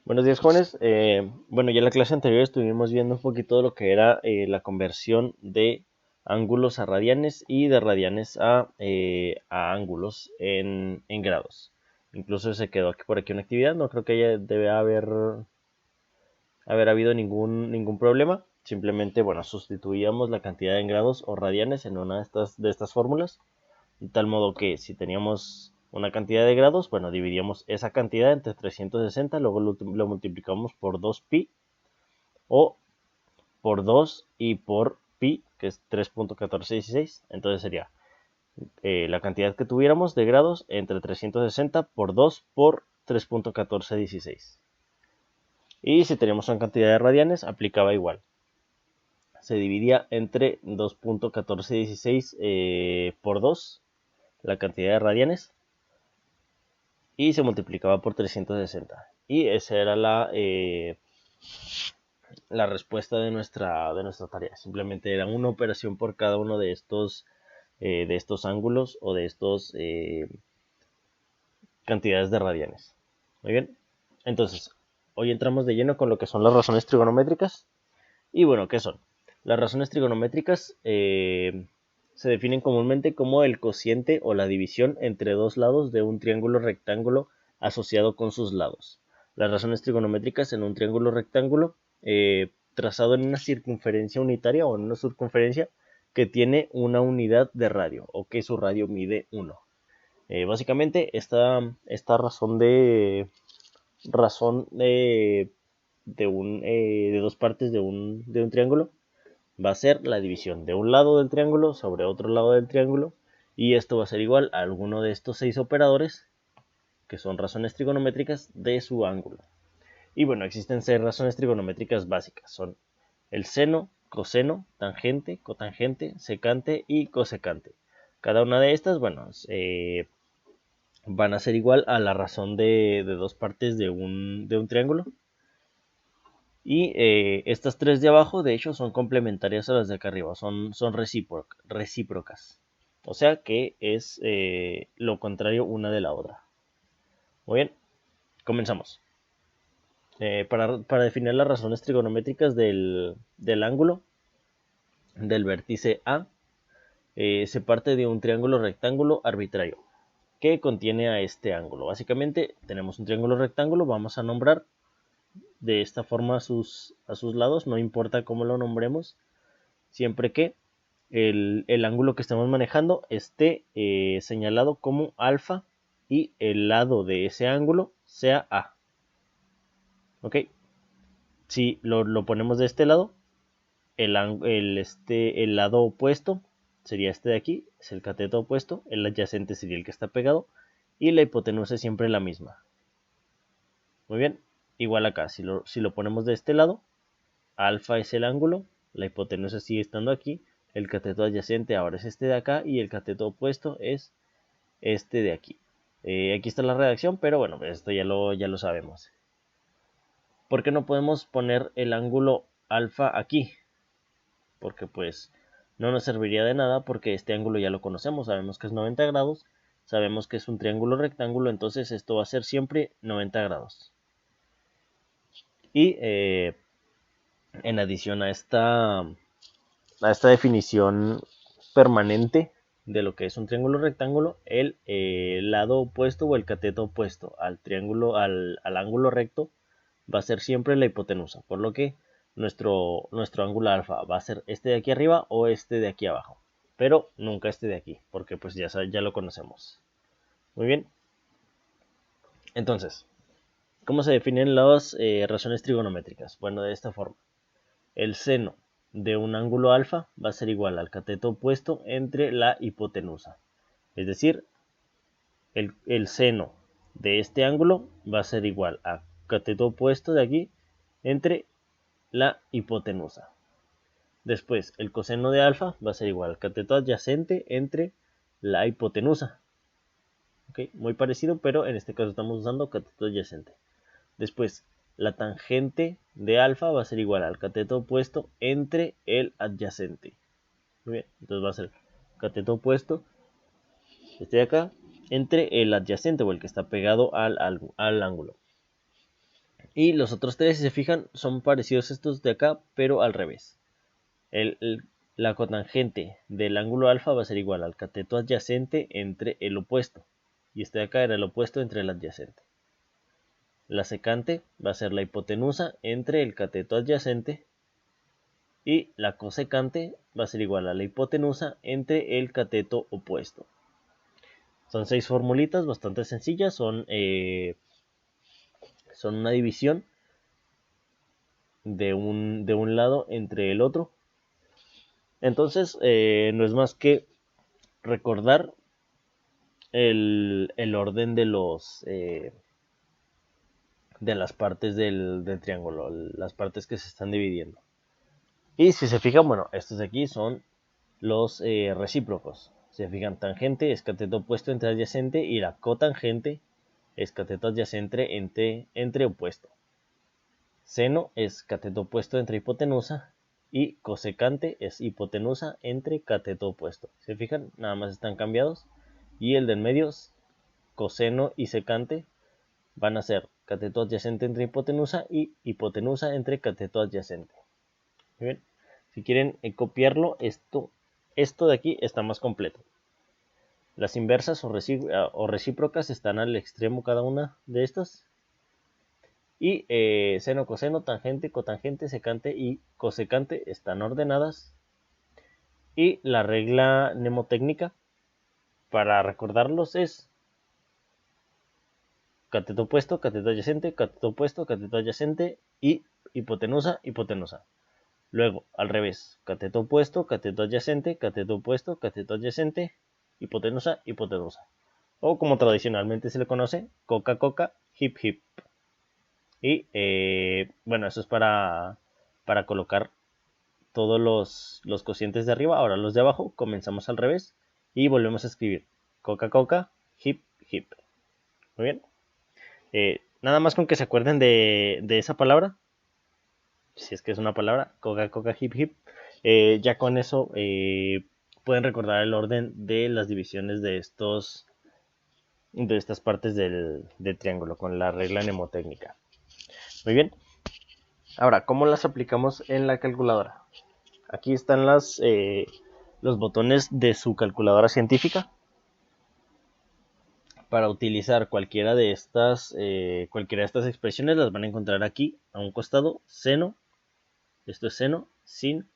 Buenos días, jóvenes. Bueno, ya en la clase anterior estuvimos viendo un poquito de lo que era la conversión de ángulos a radianes y de radianes a ángulos en grados. Incluso se quedó aquí por aquí una actividad. No creo que debe haber habido ningún problema. Simplemente, bueno, sustituíamos la cantidad en grados o radianes en una de estas fórmulas. De tal modo que si teníamos una cantidad de grados, bueno, dividíamos esa cantidad entre 360, luego lo multiplicamos por 2pi o por 2 y por pi, que es 3.1416. Entonces sería la cantidad que tuviéramos de grados entre 360 por 2 por 3.1416. Y si teníamos una cantidad de radianes, aplicaba igual. Se dividía entre 2.1416 por 2, la cantidad de radianes, y se multiplicaba por 360. Y esa era la respuesta de nuestra tarea. Simplemente era una operación por cada uno de estos ángulos o de estos cantidades de radianes. Muy bien. Entonces, hoy entramos de lleno con lo que son las razones trigonométricas. Y bueno, ¿qué son? Las razones trigonométricas se definen comúnmente como el cociente o la división entre dos lados de un triángulo rectángulo asociado con sus lados. Las razones trigonométricas en un triángulo rectángulo trazado en una circunferencia unitaria o en una circunferencia que tiene una unidad de radio o que su radio mide 1. Básicamente esta razón de dos partes de un triángulo va a ser la división de un lado del triángulo sobre otro lado del triángulo, y esto va a ser igual a alguno de estos 6 operadores que son razones trigonométricas de su ángulo. Y bueno, existen 6 razones trigonométricas básicas: son el seno, coseno, tangente, cotangente, secante y cosecante. Cada una de estas, bueno, van a ser igual a la razón de dos partes de un triángulo. Y estas 3 de abajo, de hecho, son complementarias a las de acá arriba, son recíprocas. O sea que es lo contrario una de la otra. Muy bien, comenzamos. Para definir las razones trigonométricas del ángulo del vértice A, se parte de un triángulo rectángulo arbitrario que contiene a este ángulo. Básicamente tenemos un triángulo rectángulo, vamos a nombrar de esta forma a sus lados, no importa cómo lo nombremos, siempre que el ángulo que estemos manejando esté señalado como alfa y el lado de ese ángulo sea A. Ok, si lo ponemos de este lado, el lado opuesto sería este de aquí, es el cateto opuesto, el adyacente sería el que está pegado, y la hipotenusa es siempre la misma. Muy bien, igual acá, si lo ponemos de este lado, alfa es el ángulo, la hipotenusa sigue estando aquí, el cateto adyacente ahora es este de acá y el cateto opuesto es este de aquí. Aquí está la redacción, pero bueno, esto ya lo sabemos. ¿Por qué no podemos poner el ángulo alfa aquí? Porque pues no nos serviría de nada, porque este ángulo ya lo conocemos, sabemos que es 90 grados, sabemos que es un triángulo rectángulo, entonces esto va a ser siempre 90 grados. Y en adición a esta definición permanente de lo que es un triángulo rectángulo, el lado opuesto o el cateto opuesto al ángulo recto va a ser siempre la hipotenusa, por lo que nuestro ángulo alfa va a ser este de aquí arriba o este de aquí abajo, pero nunca este de aquí, porque pues ya lo conocemos. Muy bien, entonces, ¿cómo se definen las razones trigonométricas? Bueno, de esta forma: el seno de un ángulo alfa va a ser igual al cateto opuesto entre la hipotenusa. Es decir, el seno de este ángulo va a ser igual a cateto opuesto de aquí entre la hipotenusa. Después, el coseno de alfa va a ser igual al cateto adyacente entre la hipotenusa. ¿Okay? Muy parecido, pero en este caso estamos usando cateto adyacente. Después, la tangente de alfa va a ser igual al cateto opuesto entre el adyacente. Muy bien, entonces va a ser cateto opuesto, este de acá, entre el adyacente o el que está pegado al ángulo. Y los otros tres, si se fijan, son parecidos a estos de acá, pero al revés. La cotangente del ángulo alfa va a ser igual al cateto adyacente entre el opuesto. Y este de acá era el opuesto entre el adyacente. La secante va a ser la hipotenusa entre el cateto adyacente. Y la cosecante va a ser igual a la hipotenusa entre el cateto opuesto. Son 6 formulitas bastante sencillas. Son una división de un lado entre el otro. Entonces, no es más que recordar el orden de las partes del triángulo, las partes que se están dividiendo. Y si se fijan, bueno, estos de aquí son los recíprocos. Si se fijan, tangente es cateto opuesto entre adyacente y la cotangente es cateto adyacente entre opuesto. Seno es cateto opuesto entre hipotenusa y cosecante es hipotenusa entre cateto opuesto. ¿Se fijan? Nada más están cambiados. Y el del medio, coseno y secante, van a ser cateto adyacente entre hipotenusa y hipotenusa entre cateto adyacente. Muy bien. Si quieren copiarlo, esto de aquí está más completo. Las inversas o recíprocas están al extremo cada una de estas. Y seno, coseno, tangente, cotangente, secante y cosecante están ordenadas. Y la regla mnemotécnica para recordarlos es cateto opuesto, cateto adyacente, cateto opuesto, cateto adyacente y hipotenusa, hipotenusa. Luego, al revés, cateto opuesto, cateto adyacente, cateto opuesto, cateto adyacente, hipotenusa, hipotenusa. O como tradicionalmente se le conoce, coca, coca, hip, hip. Y bueno, eso es para colocar todos los cocientes de arriba. Ahora los de abajo, comenzamos al revés y volvemos a escribir coca, coca, hip, hip. Muy bien. Nada más con que se acuerden de esa palabra, si es que es una palabra, coca, coca, hip, hip, ya con eso pueden recordar el orden de las divisiones de estas partes del triángulo con la regla mnemotécnica. Muy bien. Ahora, ¿cómo las aplicamos en la calculadora? Aquí están los botones de su calculadora científica. Para utilizar cualquiera de estas expresiones las van a encontrar aquí a un costado. Seno, esto es seno, sin,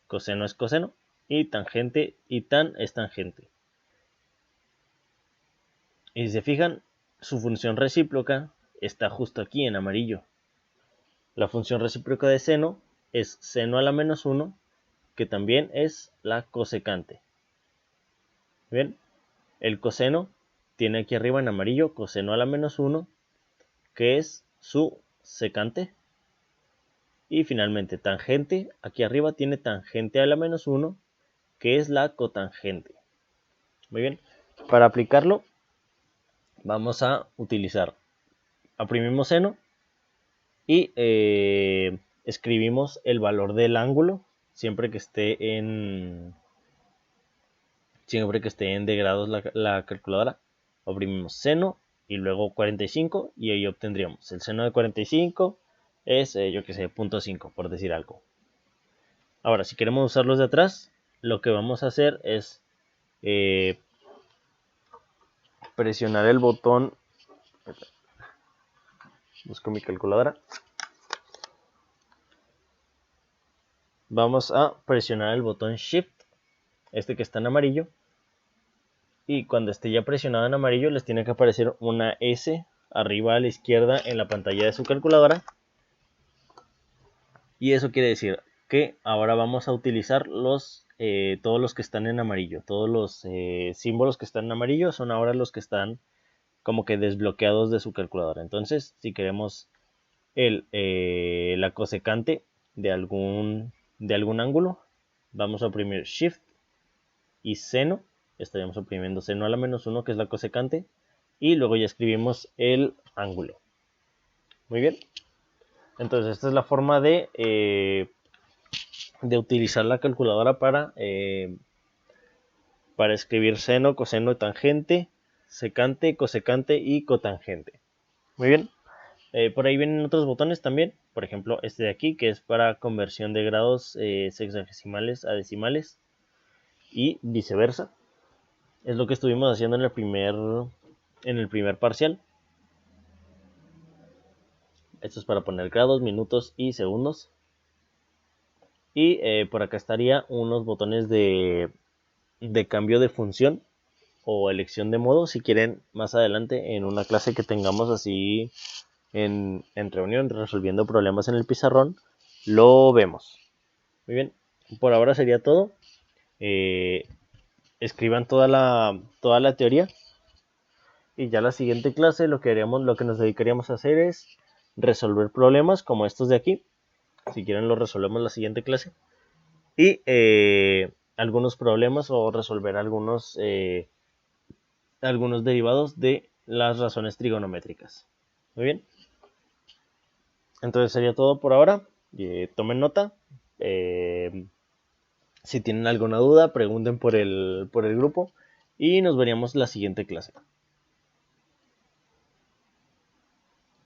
coseno es coseno, y tangente y tan es tangente. Y si se fijan, su función recíproca está justo aquí en amarillo. La función recíproca de seno es seno a la menos 1, que también es la cosecante. Bien, el coseno tiene aquí arriba en amarillo coseno a la menos 1, que es su secante. Y finalmente tangente, aquí arriba tiene tangente a la menos 1, que es la cotangente. Muy bien, para aplicarlo vamos a utilizar, oprimimos seno y escribimos el valor del ángulo siempre que esté en de grados la calculadora. Oprimimos seno y luego 45 y ahí obtendríamos el seno de 45 es, yo que sé, 0.5 por decir algo. Ahora, si queremos usar los de atrás, lo que vamos a hacer es presionar el botón. Busco mi calculadora. Vamos a presionar el botón Shift, este que está en amarillo. Y cuando esté ya presionado en amarillo, les tiene que aparecer una S arriba a la izquierda en la pantalla de su calculadora. Y eso quiere decir que ahora vamos a utilizar todos los que están en amarillo. Todos los símbolos que están en amarillo son ahora los que están como que desbloqueados de su calculadora. Entonces, si queremos la cosecante de algún ángulo, vamos a oprimir Shift y seno. Estaríamos oprimiendo seno a la menos 1, que es la cosecante. Y luego ya escribimos el ángulo. Muy bien. Entonces, esta es la forma de utilizar la calculadora para escribir seno, coseno, tangente, secante, cosecante y cotangente. Muy bien. Por ahí vienen otros botones también, por ejemplo este de aquí, que es para conversión de grados sexagesimales a decimales y viceversa. Es lo que estuvimos haciendo en el primer parcial. Esto es para poner grados, minutos y segundos. Y por acá estaría unos botones de cambio de función o elección de modo, si quieren más adelante en una clase que tengamos así en reunión resolviendo problemas en el pizarrón, lo vemos. Muy bien, por ahora sería todo. Escriban toda la teoría y ya la siguiente clase lo que nos dedicaríamos a hacer es resolver problemas como estos de aquí. Si quieren los resolvemos la siguiente clase. Y algunos problemas o resolver algunos derivados de las razones trigonométricas. Muy bien. Entonces sería todo por ahora. Tomen nota. Si tienen alguna duda, pregunten por el grupo. Y nos veríamos la siguiente clase.